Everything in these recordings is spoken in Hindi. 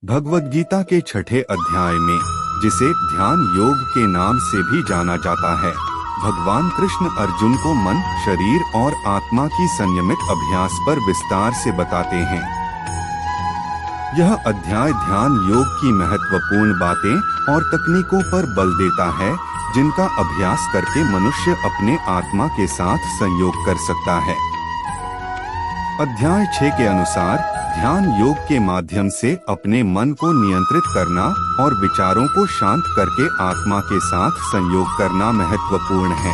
भगवद गीता के छठे अध्याय में, जिसे ध्यान योग के नाम से भी जाना जाता है, भगवान कृष्ण अर्जुन को मन, शरीर और आत्मा की संयमित अभ्यास पर विस्तार से बताते हैं। यह अध्याय ध्यान योग की महत्वपूर्ण बातें और तकनीकों पर बल देता है, जिनका अभ्यास करके मनुष्य अपने आत्मा के साथ संयोग कर सकता है। अध्याय 6 के अनुसार ध्यान योग के माध्यम से अपने मन को नियंत्रित करना और विचारों को शांत करके आत्मा के साथ संयोग करना महत्वपूर्ण है।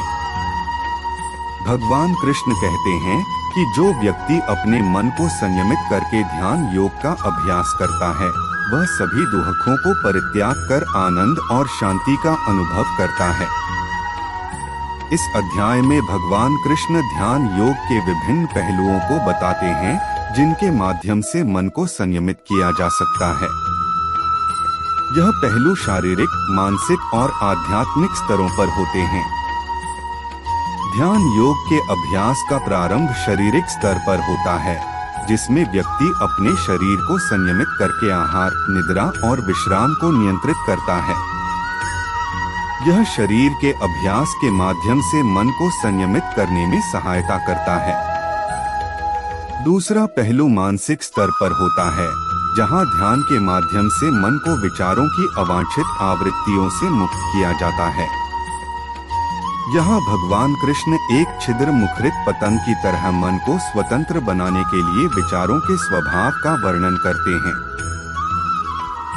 भगवान कृष्ण कहते हैं कि जो व्यक्ति अपने मन को संयमित करके ध्यान योग का अभ्यास करता है, वह सभी दुखों को परित्याग कर आनंद और शांति का अनुभव करता है। इस अध्याय में भगवान कृष्ण ध्यान योग के विभिन्न पहलुओं को बताते हैं, जिनके माध्यम से मन को संयमित किया जा सकता है। यह पहलू शारीरिक, मानसिक और आध्यात्मिक स्तरों पर होते हैं। ध्यान योग के अभ्यास का प्रारंभ शारीरिक स्तर पर होता है, जिसमें व्यक्ति अपने शरीर को संयमित करके आहार, निद्रा और विश्राम को नियंत्रित करता है। यह शरीर के अभ्यास के माध्यम से मन को संयमित करने में सहायता करता है। दूसरा पहलू मानसिक स्तर पर होता है, जहां ध्यान के माध्यम से मन को विचारों की अवांछित आवृत्तियों से मुक्त किया जाता है। यहाँ भगवान कृष्ण एक छिद्र मुखरित पतंग की तरह मन को स्वतंत्र बनाने के लिए विचारों के स्वभाव का वर्णन करते हैं।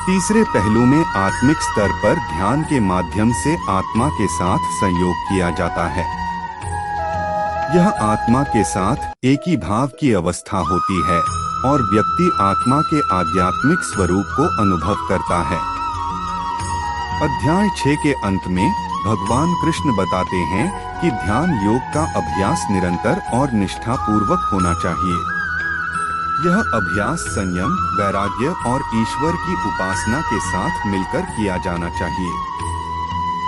तीसरे पहलू में आत्मिक स्तर पर ध्यान के माध्यम से आत्मा के साथ संयोग किया जाता है। यह आत्मा के साथ एक ही भाव की अवस्था होती है और व्यक्ति आत्मा के आध्यात्मिक स्वरूप को अनुभव करता है। अध्याय 6 के अंत में भगवान कृष्ण बताते हैं कि ध्यान योग का अभ्यास निरंतर और निष्ठापूर्वक होना चाहिए। यह अभ्यास संयम, वैराग्य और ईश्वर की उपासना के साथ मिलकर किया जाना चाहिए।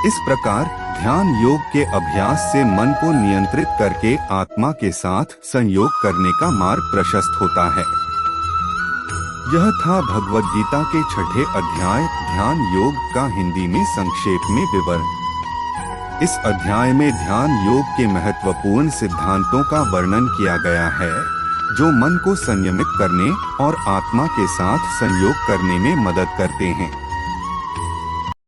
इस प्रकार ध्यान योग के अभ्यास से मन को नियंत्रित करके आत्मा के साथ संयोग करने का मार्ग प्रशस्त होता है। यह था भगवद गीता के छठे अध्याय ध्यान योग का हिंदी में संक्षेप में विवरण। इस अध्याय में ध्यान योग के महत्वपूर्ण सिद्धांतों का वर्णन किया गया है, जो मन को संयमित करने और आत्मा के साथ संयोग करने में मदद करते हैं।